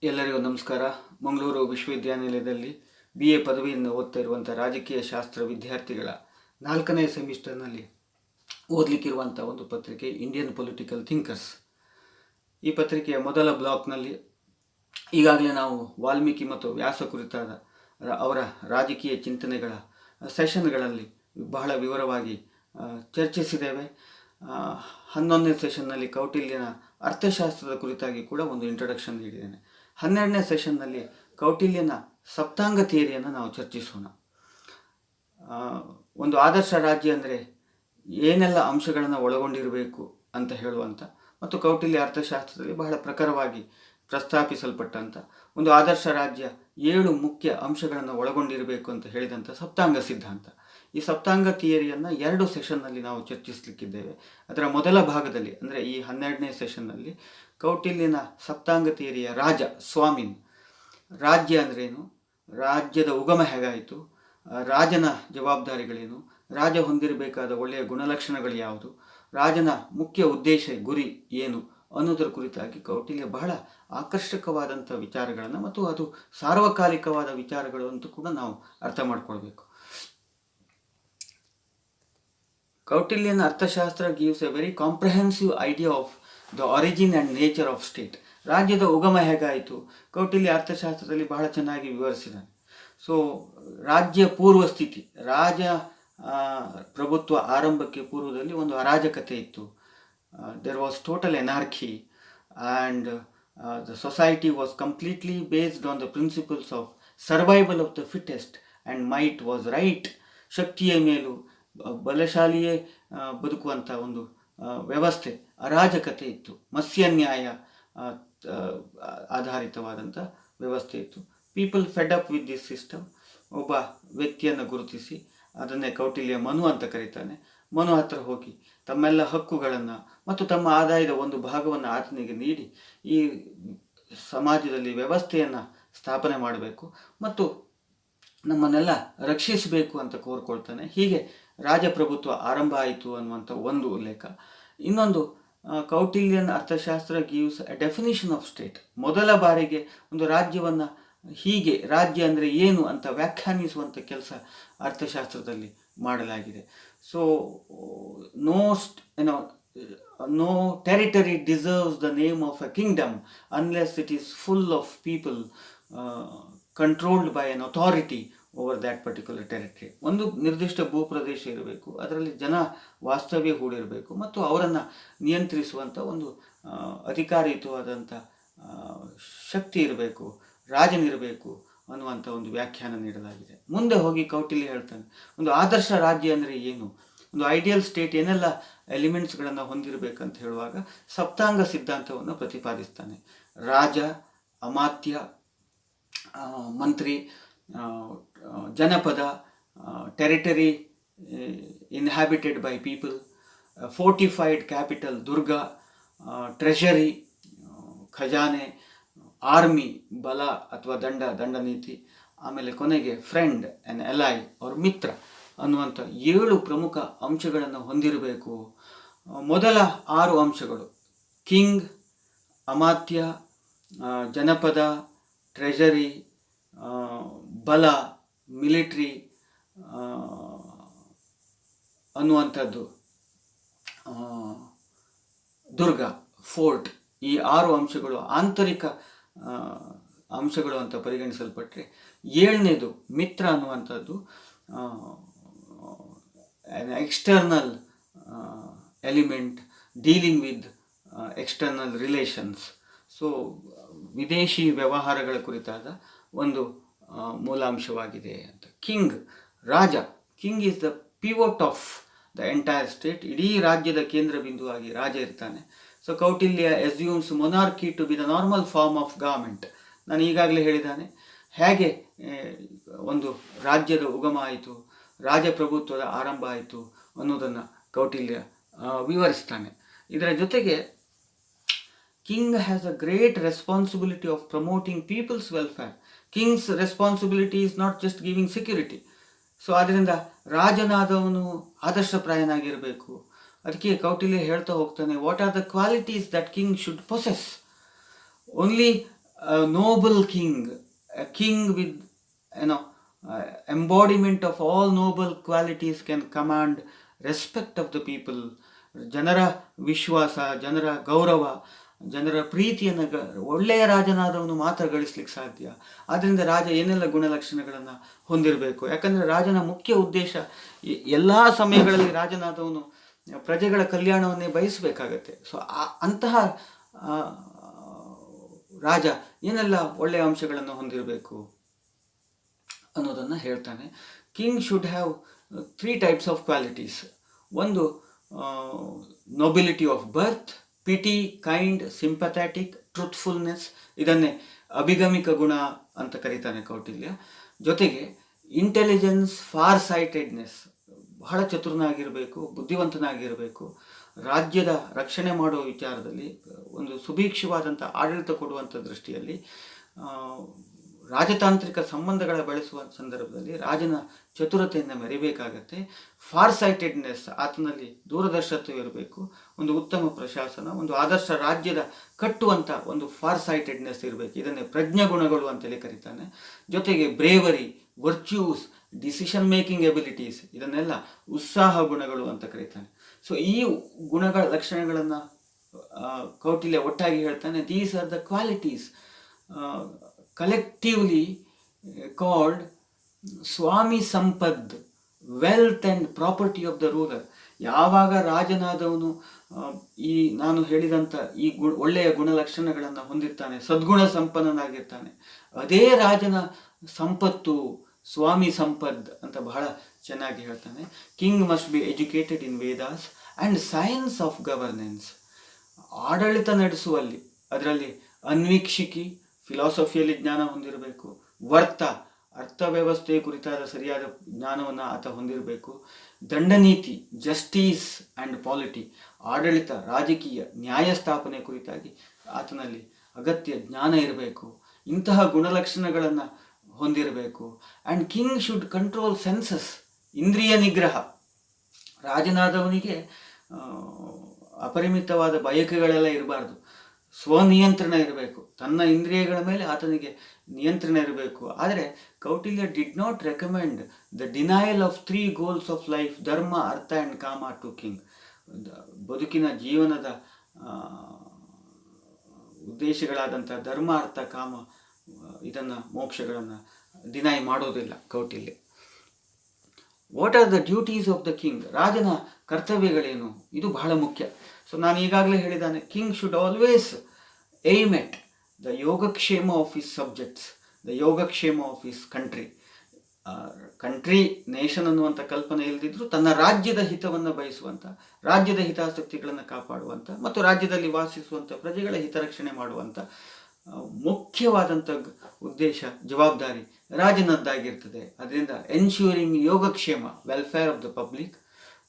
ಎಲ್ಲರಿಗೂ ನಮಸ್ಕಾರ. ಮಂಗಳೂರು ವಿಶ್ವವಿದ್ಯಾನಿಲಯದಲ್ಲಿ BA ಪದವಿಯನ್ನು ಓದ್ತಾ ಇರುವಂಥ ರಾಜಕೀಯ ಶಾಸ್ತ್ರ ವಿದ್ಯಾರ್ಥಿಗಳ 4ನೇ ಸೆಮಿಸ್ಟರ್ನಲ್ಲಿ ಓದಲಿಕ್ಕಿರುವಂಥ ಒಂದು ಪತ್ರಿಕೆ ಇಂಡಿಯನ್ ಪೊಲಿಟಿಕಲ್ ಥಿಂಕರ್ಸ್. ಈ ಪತ್ರಿಕೆಯ ಮೊದಲ ಬ್ಲಾಕ್ನಲ್ಲಿ ಈಗಾಗಲೇ ನಾವು ವಾಲ್ಮೀಕಿ ಮತ್ತು ವ್ಯಾಸ ಕುರಿತಾದ ಅವರ ರಾಜಕೀಯ ಚಿಂತನೆಗಳ ಸೆಷನ್ಗಳಲ್ಲಿ ಬಹಳ ವಿವರವಾಗಿ ಚರ್ಚಿಸಿದ್ದೇವೆ. 11ನೇ ಸೆಷನ್ನಲ್ಲಿ ಕೌಟಿಲ್ಯನ ಅರ್ಥಶಾಸ್ತ್ರದ ಕುರಿತಾಗಿ ಕೂಡ ಒಂದು ಇಂಟ್ರೊಡಕ್ಷನ್ ನೀಡಿದ್ದೇನೆ. 12ನೇ ಸೆಷನ್ನಲ್ಲಿ ಕೌಟಿಲ್ಯನ ಸಪ್ತಾಂಗ ಥಿಯರಿಯನ್ನು ನಾವು ಚರ್ಚಿಸೋಣ. ಒಂದು ಆದರ್ಶ ರಾಜ್ಯ ಅಂದರೆ ಏನೆಲ್ಲ ಅಂಶಗಳನ್ನು ಒಳಗೊಂಡಿರಬೇಕು ಅಂತ ಹೇಳುವಂಥ ಮತ್ತು ಕೌಟಿಲ್ಯ ಅರ್ಥಶಾಸ್ತ್ರದಲ್ಲಿ ಬಹಳ ಪ್ರಖರವಾಗಿ ಪ್ರಸ್ತಾಪಿಸಲ್ಪಟ್ಟಂಥ ಒಂದು ಆದರ್ಶ ರಾಜ್ಯ 7 ಮುಖ್ಯ ಅಂಶಗಳನ್ನು ಒಳಗೊಂಡಿರಬೇಕು ಅಂತ ಹೇಳಿದಂಥ ಸಪ್ತಾಂಗ ಸಿದ್ಧಾಂತ. ಈ ಸಪ್ತಾಂಗ ಥಿಯರಿಯನ್ನು 2 ಸೆಷನ್ನಲ್ಲಿ ನಾವು ಚರ್ಚಿಸಲಿಕ್ಕಿದ್ದೇವೆ. ಅದರ ಮೊದಲ ಭಾಗದಲ್ಲಿ ಅಂದರೆ ಈ 12ನೇ ಸೆಷನ್ನಲ್ಲಿ ಕೌಟಿಲ್ಯನ ಸಪ್ತಾಂಗ ಥಿಯರಿಯ ರಾಜ ಸ್ವಾಮಿನ್, ರಾಜ್ಯ ಅಂದ್ರೇನು, ರಾಜ್ಯದ ಉಗಮ ಹೇಗಾಯಿತು, ರಾಜನ ಜವಾಬ್ದಾರಿಗಳೇನು, ರಾಜ ಹೊಂದಿರಬೇಕಾದ ಒಳ್ಳೆಯ ಗುಣಲಕ್ಷಣಗಳು ಯಾವುದು, ರಾಜನ ಮುಖ್ಯ ಉದ್ದೇಶ ಗುರಿ ಏನು ಅನ್ನೋದರ ಕುರಿತಾಗಿ ಕೌಟಿಲ್ಯ ಬಹಳ ಆಕರ್ಷಕವಾದಂಥ ವಿಚಾರಗಳನ್ನು ಮತ್ತು ಅದು ಸಾರ್ವಕಾಲಿಕವಾದ ವಿಚಾರಗಳು ಅಂತ ಕೂಡ ನಾವು ಅರ್ಥ ಮಾಡ್ಕೊಳ್ಬೇಕು. ಕೌಟಿಲ್ಯನ ಅರ್ಥಶಾಸ್ತ್ರ gives A very comprehensive idea of the origin and nature of state. ರಾಜ್ಯದ ಉಗಮ ಹೇಗಾಯಿತು ಕೌಟಿಲ್ಯ ಅರ್ಥಶಾಸ್ತ್ರದಲ್ಲಿ ಬಹಳ ಚೆನ್ನಾಗಿ ವಿವರಿಸಿದ್ದಾನೆ. ಸೊ ರಾಜ್ಯ ಪೂರ್ವ ಸ್ಥಿತಿ, ರಾಜ ಪ್ರಭುತ್ವ ಆರಂಭಕ್ಕೆ ಪೂರ್ವದಲ್ಲಿ ಒಂದು ಅರಾಜಕತೆ ಇತ್ತು. there was total anarchy and the society was completely based on the principles of survival of the fittest and might was right. ಶಕ್ತಿಯ ಮೇಲೂ ಬಲಶಾಲಿಯೇ ಬದುಕುವಂಥ ಒಂದು ವ್ಯವಸ್ಥೆ, ಅರಾಜಕತೆ ಇತ್ತು. ಮತ್ಸ್ಯನ್ಯಾಯ ಆಧಾರಿತವಾದಂಥ ವ್ಯವಸ್ಥೆ ಇತ್ತು. People Fed up with this system. ಒಬ್ಬ ವ್ಯಕ್ತಿಯನ್ನು ಗುರುತಿಸಿ ಅದನ್ನೇ ಕೌಟಿಲ್ಯ ಮನು ಅಂತ ಕರೀತಾನೆ. ಮನು ಹತ್ರ ಹೋಗಿ ತಮ್ಮೆಲ್ಲ ಹಕ್ಕುಗಳನ್ನು ಮತ್ತು ತಮ್ಮ ಆದಾಯದ ಒಂದು ಭಾಗವನ್ನು ಆತನಿಗೆ ನೀಡಿ ಈ ಸಮಾಜದಲ್ಲಿ ವ್ಯವಸ್ಥೆಯನ್ನು ಸ್ಥಾಪನೆ ಮಾಡಬೇಕು ಮತ್ತು ನಮ್ಮನ್ನೆಲ್ಲ ರಕ್ಷಿಸಬೇಕು ಅಂತ ಕೋರ್ಕೊಳ್ತಾನೆ. ಹೀಗೆ ರಾಜಪ್ರಭುತ್ವ ಆರಂಭ ಆಯಿತು ಅನ್ನುವಂಥ ಒಂದು ಉಲ್ಲೇಖ. ಇನ್ನೊಂದು, ಕೌಟಿಲ್ಯನ್ ಅರ್ಥಶಾಸ್ತ್ರ gives A definition of state. ಮೊದಲ ಬಾರಿಗೆ ಒಂದು ರಾಜ್ಯವನ್ನು ಹೀಗೆ ರಾಜ್ಯ ಅಂದರೆ ಏನು ಅಂತ ವ್ಯಾಖ್ಯಾನಿಸುವಂಥ ಕೆಲಸ ಅರ್ಥಶಾಸ್ತ್ರದಲ್ಲಿ ಮಾಡಲಾಗಿದೆ. So no territory deserves the name of a kingdom unless it is full of people controlled by an authority over that particular territory. ಒಂದು ನಿರ್ದಿಷ್ಟ ಭೂಪ್ರದೇಶ ಇರಬೇಕು, ಅದರಲ್ಲಿ ಜನ ವಾಸ್ತವ್ಯ ಹೂಡಿರಬೇಕು ಮತ್ತು ಅವರನ್ನು ನಿಯಂತ್ರಿಸುವಂಥ ಒಂದು ಅಧಿಕಾರಯುತವಾದಂಥ ಶಕ್ತಿ ಇರಬೇಕು, ರಾಜನಿರಬೇಕು ಅನ್ನುವಂಥ ಒಂದು ವ್ಯಾಖ್ಯಾನ ನೀಡಲಾಗಿದೆ. ಮುಂದೆ ಹೋಗಿ ಕೌಟಿಲ್ಯ ಹೇಳ್ತಾನೆ, ಒಂದು ಆದರ್ಶ ರಾಜ್ಯ ಅಂದರೆ ಏನು, ಒಂದು ಐಡಿಯಲ್ ಸ್ಟೇಟ್ ಏನೆಲ್ಲ ಎಲಿಮೆಂಟ್ಸ್ಗಳನ್ನು ಹೊಂದಿರಬೇಕಂತ ಹೇಳುವಾಗ ಸಪ್ತಾಂಗ ಸಿದ್ಧಾಂತವನ್ನು ಪ್ರತಿಪಾದಿಸ್ತಾನೆ. ರಾಜ, ಅಮಾತ್ಯ, ಮಂತ್ರಿ, ಜನಪದ, territory inhabited by people, fortified capital ದುರ್ಗ, ಟ್ರೆಷರಿ ಖಜಾನೆ, ಆರ್ಮಿ ಬಲ ಅಥವಾ ದಂಡ ನೀತಿ, ಆಮೇಲೆ ಕೊನೆಗೆ ಫ್ರೆಂಡ್ ಆ್ಯಂಡ್ ಎಲೈ ಅವ್ರ ಮಿತ್ರ ಅನ್ನುವಂಥ 7 ಪ್ರಮುಖ ಅಂಶಗಳನ್ನು ಹೊಂದಿರಬೇಕು. ಮೊದಲ 6 ಅಂಶಗಳು ಕಿಂಗ್, ಅಮಾತ್ಯ, ಜನಪದ, ಟ್ರೆಷರಿ, ಬಲ, ಮಿಲಿಟ್ರಿ ಅನ್ನುವಂಥದ್ದು, ದುರ್ಗ, ಫೋರ್ಟ್, ಈ 6 ಅಂಶಗಳು ಆಂತರಿಕ ಅಂಶಗಳು ಅಂತ ಪರಿಗಣಿಸಲ್ಪಟ್ಟರೆ 7ನೇದು ಮಿತ್ರ ಅನ್ನುವಂಥದ್ದು external element dealing with external relations. So ವಿದೇಶಿ ವ್ಯವಹಾರಗಳ ಕುರಿತಾದ ಒಂದು ಮೂಲಾಂಶವಾಗಿದೆ ಅಂತ. King, Raja, king is the pivot of the entire state. ಇಡೀ ರಾಜ್ಯದ ಕೇಂದ್ರ ಬಿಂದುವಾಗಿ ರಾಜ ಇರ್ತಾನೆ. So Kautilya assumes monarchy to be the normal form of government. ನಾನು ಈಗಾಗಲೇ ಹೇಳಿದ್ದಾನೆ ಹೇಗೆ ಒಂದು ರಾಜ್ಯದ ಉಗಮ ಆಯಿತು, ರಾಜಪ್ರಭುತ್ವದ ಆರಂಭ ಆಯಿತು ಅನ್ನೋದನ್ನು ಕೌಟಿಲ್ಯ ವಿವರಿಸ್ತಾನೆ. ಇದರ ಜೊತೆಗೆ king has a great responsibility of promoting people's welfare. King's responsibility is not just giving security. So ಆದ್ದರಿಂದ ರಾಜನಾದವನು ಆದರ್ಶಪ್ರಾಯನಾಗಿರಬೇಕು. ಅದಕ್ಕೆ ಕೌಟಿಲ್ಯ ಹೇಳ್ತಾ ಹೋಗ್ತಾನೆ, what are the qualities that king should possess. Only a noble king, a king with, you know, embodiment of all noble qualities can command respect of the people. ಜನರ ವಿಶ್ವಾಸ, ಜನರ ಗೌರವ, ಜನರ ಪ್ರೀತಿಯನ್ನು ಒಳ್ಳೆಯ ರಾಜನಾದವನು ಮಾತ್ರ ಗಳಿಸ್ಲಿಕ್ಕೆ ಸಾಧ್ಯ. ಆದ್ದರಿಂದ ರಾಜ ಏನೆಲ್ಲ ಗುಣಲಕ್ಷಣಗಳನ್ನು ಹೊಂದಿರಬೇಕು? ಯಾಕಂದರೆ ರಾಜನ ಮುಖ್ಯ ಉದ್ದೇಶ ಎಲ್ಲ ಸಮಯಗಳಲ್ಲಿ ರಾಜನಾದವನು ಪ್ರಜೆಗಳ ಕಲ್ಯಾಣವನ್ನೇ ಬಯಸಬೇಕಾಗತ್ತೆ. ಸೊ ಅಂತಹ ರಾಜ ಏನೆಲ್ಲ ಒಳ್ಳೆಯ ಅಂಶಗಳನ್ನು ಹೊಂದಿರಬೇಕು ಅನ್ನೋದನ್ನು ಹೇಳ್ತಾನೆ. King should have 3 types of qualities. ಒಂದು nobility of birth, pity, kind, sympathetic, truthfulness, ಇದನ್ನೇ ಅಭಿಗಮಿಕ ಗುಣ ಅಂತ ಕರೀತಾನೆ ಕೌಟಿಲ್ಯ. ಜೊತೆಗೆ ಇಂಟೆಲಿಜೆನ್ಸ್, ಫಾರ್ ಸೈಟೆಡ್ನೆಸ್, ಬಹಳ ಚತುರನಾಗಿರಬೇಕು, ಬುದ್ಧಿವಂತನಾಗಿರಬೇಕು, ರಾಜ್ಯದ ರಕ್ಷಣೆ ಮಾಡುವ ವಿಚಾರದಲ್ಲಿ ಒಂದು ಸುಭೀಕ್ಷವಾದಂಥ ಆಡಳಿತ ಕೊಡುವಂಥ ದೃಷ್ಟಿಯಲ್ಲಿ, ರಾಜತಾಂತ್ರಿಕ ಸಂಬಂಧಗಳ ಬೆಳೆಸುವ ಸಂದರ್ಭದಲ್ಲಿ ರಾಜನ ಚತುರತೆಯನ್ನು ಮೆರಿಬೇಕಾಗತ್ತೆ. ಫಾರ್ ಸೈಟೆಡ್ನೆಸ್, ಆತನಲ್ಲಿ ದೂರದರ್ಶತ್ವ ಇರಬೇಕು, ಒಂದು ಉತ್ತಮ ಪ್ರಶಾಸನ, ಒಂದು ಆದರ್ಶ ರಾಜ್ಯದ ಕಟ್ಟುವಂಥ ಒಂದು ಫಾರ್ ಸೈಟೆಡ್ನೆಸ್ ಇರಬೇಕು. ಇದನ್ನೇ ಪ್ರಜ್ಞಾಗುಣಗಳು ಅಂತೇಳಿ ಕರೀತಾನೆ. ಜೊತೆಗೆ bravery, virtues, decision making abilities, ಇದನ್ನೆಲ್ಲ ಉತ್ಸಾಹ ಗುಣಗಳು ಅಂತ ಕರೀತಾನೆ. ಸೊ ಈ ಗುಣಗಳ ಲಕ್ಷಣಗಳನ್ನು ಕೌಟಿಲ್ಯ ಒಟ್ಟಾಗಿ ಹೇಳ್ತಾನೆ. These are the qualities collectively called ಸ್ವಾಮಿ ಸಂಪದ್, wealth and property of the ruler. ಯಾವಾಗ ರಾಜನಾದವನು ಈ ನಾನು ಹೇಳಿದಂಥ ಈ ಒಳ್ಳೆಯ ಗುಣಲಕ್ಷಣಗಳನ್ನು ಹೊಂದಿರ್ತಾನೆ, ಸದ್ಗುಣ ಸಂಪನ್ನನಾಗಿರ್ತಾನೆ, ಅದೇ ರಾಜನ ಸಂಪತ್ತು, ಸ್ವಾಮಿ ಸಂಪದ್ ಅಂತ ಬಹಳ ಚೆನ್ನಾಗಿ ಹೇಳ್ತಾನೆ. King must be educated in Vedas and science of governance. ಆಡಳಿತ ನಡೆಸುವಲ್ಲಿ ಅದರಲ್ಲಿ ಅನ್ವೀಕ್ಷಿಕಿ, ಫಿಲಾಸಫಿಯಲ್ಲಿ ಜ್ಞಾನ ಹೊಂದಿರಬೇಕು. ವರ್ತ, ಅರ್ಥವ್ಯವಸ್ಥೆ ಕುರಿತಾದ ಸರಿಯಾದ ಜ್ಞಾನವನ್ನು ಆತ ಹೊಂದಿರಬೇಕು. ದಂಡನೀತಿ, ಜಸ್ಟಿಸ್ ಆ್ಯಂಡ್ ಪಾಲಿಟಿ, ಆಡಳಿತ, ರಾಜಕೀಯ, ನ್ಯಾಯಸ್ಥಾಪನೆ ಕುರಿತಾಗಿ ಆತನಲ್ಲಿ ಅಗತ್ಯ ಜ್ಞಾನ ಇರಬೇಕು. ಇಂತಹ ಗುಣಲಕ್ಷಣಗಳನ್ನು ಹೊಂದಿರಬೇಕು. And king should control senses, ಇಂದ್ರಿಯ ನಿಗ್ರಹ. ರಾಜನಾದವನಿಗೆ ಅಪರಿಮಿತವಾದ ಬಯಕೆಗಳೆಲ್ಲ ಇರಬಾರ್ದು, ಸ್ವನಿಯಂತ್ರಣ ಇರಬೇಕು. ತನ್ನ ಇಂದ್ರಿಯಗಳ ಮೇಲೆ ಆತನಿಗೆ ನಿಯಂತ್ರಣ ಇರಬೇಕು. ಆದರೆ Kautilya did not recommend the denial of 3 goals of life, ಧರ್ಮ, ಅರ್ಥ ಆ್ಯಂಡ್ ಕಾಮ ಟು ಕಿಂಗ್. ಬದುಕಿನ ಜೀವನದ ಉದ್ದೇಶಗಳಾದಂಥ ಧರ್ಮ, ಅರ್ಥ, ಕಾಮ, ಇದನ್ನು ಮೋಕ್ಷಗಳನ್ನು ಡಿನೈ ಮಾಡೋದಿಲ್ಲ Kautilya. What are the duties of the king? ರಾಜನ ಕರ್ತವ್ಯಗಳೇನು? ಇದು ಬಹಳ ಮುಖ್ಯ. ಸೊ ನಾನು ಈಗಾಗಲೇ ಹೇಳಿದ್ದಾನೆ, king should always aim at the ಯೋಗಕ್ಷೇಮ ಆಫ್ ಹಿಸ್ ಸಬ್ಜೆಕ್ಟ್ಸ್, ದ ಯೋಗಕ್ಷೇಮ of his country. Country, nation ಅನ್ನುವಂಥ ಕಲ್ಪನೆ ಇಲ್ಲದಿದ್ದರೂ ತನ್ನ ರಾಜ್ಯದ ಹಿತವನ್ನು ಬಯಸುವಂಥ, ರಾಜ್ಯದ ಹಿತಾಸಕ್ತಿಗಳನ್ನು ಕಾಪಾಡುವಂಥ ಮತ್ತು ರಾಜ್ಯದಲ್ಲಿ ವಾಸಿಸುವಂಥ ಪ್ರಜೆಗಳ ಹಿತರಕ್ಷಣೆ ಮಾಡುವಂಥ ಮುಖ್ಯವಾದಂಥ ಉದ್ದೇಶ, ಜವಾಬ್ದಾರಿ ರಾಜನದ್ದಾಗಿರ್ತದೆ. ಅದರಿಂದ ಎನ್ಶ್ಯೂರಿಂಗ್ ಯೋಗಕ್ಷೇಮ, welfare of the public,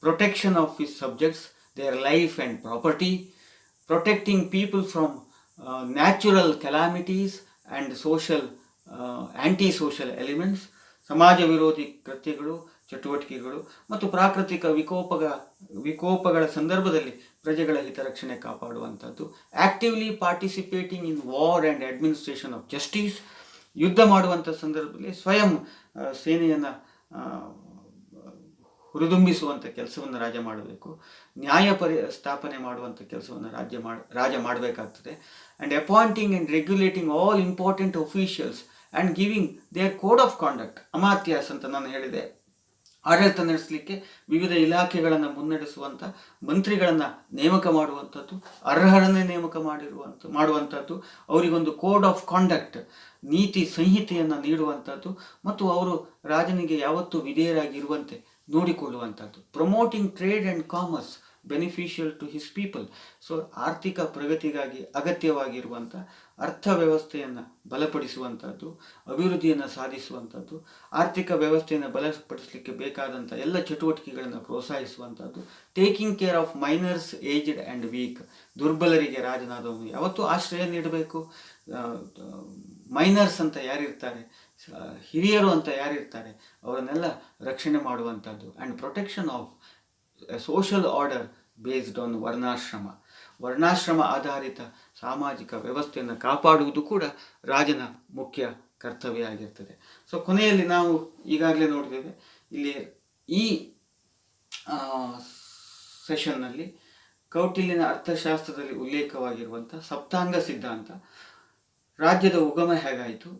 protection of his subjects, their life and property, protecting people from natural calamities and social anti-social elements, ಸಮಾಜ ವಿರೋಧಿ ಕೃತ್ಯಗಳು, ಚಟುವಟಿಕೆಗಳು ಮತ್ತು ಪ್ರಾಕೃತಿಕ ವಿಕೋಪಗಳ ಸಂದರ್ಭದಲ್ಲಿ ಪ್ರಜೆಗಳ ಹಿತರಕ್ಷಣೆ ಕಾಪಾಡುವಂಥದ್ದು. Actively participating in war and administration of justice, ಯುದ್ಧ ಮಾಡುವಂಥ ಸಂದರ್ಭದಲ್ಲಿ ಸ್ವಯಂ ಸೇನೆಯನ್ನು ಹುರಿದುಂಬಿಸುವಂಥ ಕೆಲಸವನ್ನು ರಾಜ ಮಾಡಬೇಕು. ನ್ಯಾಯ ಸ್ಥಾಪನೆ ಮಾಡುವಂಥ ಕೆಲಸವನ್ನು ರಾಜ ಮಾಡಬೇಕಾಗ್ತದೆ. And appointing and regulating all important officials and giving their code of conduct. ಅಮಾತ್ಯಾಸ್ ಅಂತ ನಾನು ಹೇಳಿದೆ, ಆಡಳಿತ ನಡೆಸಲಿಕ್ಕೆ ವಿವಿಧ ಇಲಾಖೆಗಳನ್ನು ಮುನ್ನಡೆಸುವಂಥ ಮಂತ್ರಿಗಳನ್ನು ನೇಮಕ ಮಾಡುವಂಥದ್ದು, ಅರ್ಹರನ್ನೇ ನೇಮಕ ಮಾಡುವಂಥದ್ದು, ಅವರಿಗೊಂದು ಕೋಡ್ ಆಫ್ ಕಾಂಡಕ್ಟ್, ನೀತಿ ಸಂಹಿತೆಯನ್ನು ನೀಡುವಂಥದ್ದು ಮತ್ತು ಅವರು ರಾಜನಿಗೆ ಯಾವತ್ತೂ ವಿಧೇಯರಾಗಿರುವಂತೆ ನೋಡಿಕೊಳ್ಳುವಂಥದ್ದು. Promoting trade and commerce beneficial to his people. So ಆರ್ಥಿಕ ಪ್ರಗತಿಗಾಗಿ ಅಗತ್ಯವಾಗಿರುವಂಥ ಅರ್ಥವ್ಯವಸ್ಥೆಯನ್ನು ಬಲಪಡಿಸುವಂಥದ್ದು, ಅಭಿವೃದ್ಧಿಯನ್ನು ಸಾಧಿಸುವಂಥದ್ದು, ಆರ್ಥಿಕ ವ್ಯವಸ್ಥೆಯನ್ನು ಬಲಪಡಿಸಲಿಕ್ಕೆ ಬೇಕಾದಂಥ ಎಲ್ಲ ಚಟುವಟಿಕೆಗಳನ್ನು ಪ್ರೋತ್ಸಾಹಿಸುವಂಥದ್ದು. Taking care of minors, aged and weak. ದುರ್ಬಲರಿಗೆ ರಾಜನಾದವನು ಯಾವತ್ತೂ ಆಶ್ರಯ ನೀಡಬೇಕು. ಮೈನರ್ಸ್ ಅಂತ ಯಾರಿರ್ತಾರೆ, ಹಿರಿಯರು ಅಂತ ಯಾರಿರ್ತಾರೆ, ಅವರನ್ನೆಲ್ಲ ರಕ್ಷಣೆ ಮಾಡುವಂಥದ್ದು. And protection of social order based on varnashrama. ವರ್ಣಾಶ್ರಮ ಆಧಾರಿತ ಸಾಮಾಜಿಕ ವ್ಯವಸ್ಥೆಯನ್ನು ಕಾಪಾಡುವುದು ಕೂಡ ರಾಜನ ಮುಖ್ಯ ಕರ್ತವ್ಯ ಆಗಿರ್ತದೆ. ಸೊ ಕೊನೆಯಲ್ಲಿ ನಾವು ಈಗಾಗಲೇ ನೋಡಿದ್ದೇವೆ, ಇಲ್ಲಿ ಈ ಸೆಷನ್ನಲ್ಲಿ ಕೌಟಿಲ್ಯನ ಅರ್ಥಶಾಸ್ತ್ರದಲ್ಲಿ ಉಲ್ಲೇಖವಾಗಿರುವಂಥ ಸಪ್ತಾಂಗ ಸಿದ್ಧಾಂತ, ರಾಜ್ಯದ ಉಗಮ ಹೇಗಾಯಿತು,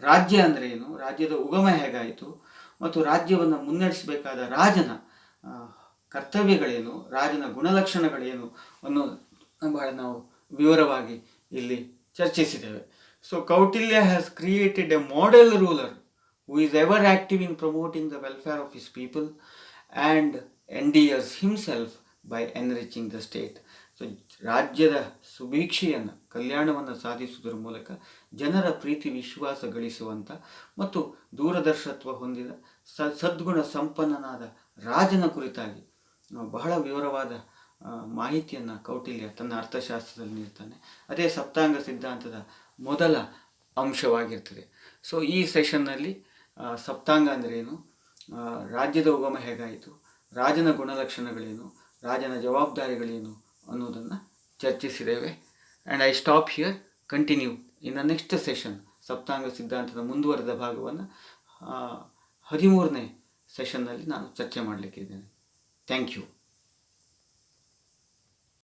ರಾಜ್ಯ ಅಂದರೆ ಏನು, ರಾಜ್ಯದ ಉಗಮ ಹೇಗಾಯಿತು, ಮತ್ತು ರಾಜ್ಯವನ್ನು ಮುನ್ನಡೆಸಬೇಕಾದ ರಾಜನ ಕರ್ತವ್ಯಗಳೇನು, ರಾಜನ ಗುಣಲಕ್ಷಣಗಳೇನು ಅನ್ನೋದು ಬಹಳ ನಾವು ವಿವರವಾಗಿ ಇಲ್ಲಿ ಚರ್ಚಿಸಿದ್ದೇವೆ. So Kautilya has created a model ruler who is ever active in promoting the welfare of his people and endears himself by enriching the state. So ರಾಜ್ಯದ ಸುಭೀಕ್ಷೆಯನ್ನು, ಕಲ್ಯಾಣವನ್ನು ಸಾಧಿಸುವುದರ ಮೂಲಕ ಜನರ ಪ್ರೀತಿ ವಿಶ್ವಾಸ ಗಳಿಸುವಂಥ ಮತ್ತು ದೂರದರ್ಶತ್ವ ಹೊಂದಿದ ಸದ್ಗುಣ ಸಂಪನ್ನನಾದ ರಾಜನ ಕುರಿತಾಗಿ ಬಹಳ ವಿವರವಾದ ಮಾಹಿತಿಯನ್ನು ಕೌಟಿಲ್ಯ ತನ್ನ ಅರ್ಥಶಾಸ್ತ್ರದಲ್ಲಿ ನೀಡ್ತಾನೆ. ಅದೇ ಸಪ್ತಾಂಗ ಸಿದ್ಧಾಂತದ ಮೊದಲ ಅಂಶವಾಗಿರ್ತದೆ. ಸೊ ಈ ಸೆಷನ್ನಲ್ಲಿ ಸಪ್ತಾಂಗ ಅಂದ್ರೇನು, ರಾಜ್ಯದ ಉಗಮ ಹೇಗಾಯಿತು, ರಾಜನ ಗುಣಲಕ್ಷಣಗಳೇನು, ರಾಜನ ಜವಾಬ್ದಾರಿಗಳೇನು ಅನ್ನೋದನ್ನು ಚರ್ಚಿಸಿದ್ದೇವೆ. And I stop here, continue in the next session. ಸಪ್ತಾಂಗ ಸಿದ್ಧಾಂತದ ಮುಂದುವರೆದ ಭಾಗವನ್ನು 13ನೇ ಸೆಷನ್ನಲ್ಲಿ ನಾನು ಚರ್ಚೆ ಮಾಡಲಿಕ್ಕಿದ್ದೇನೆ. Thank you.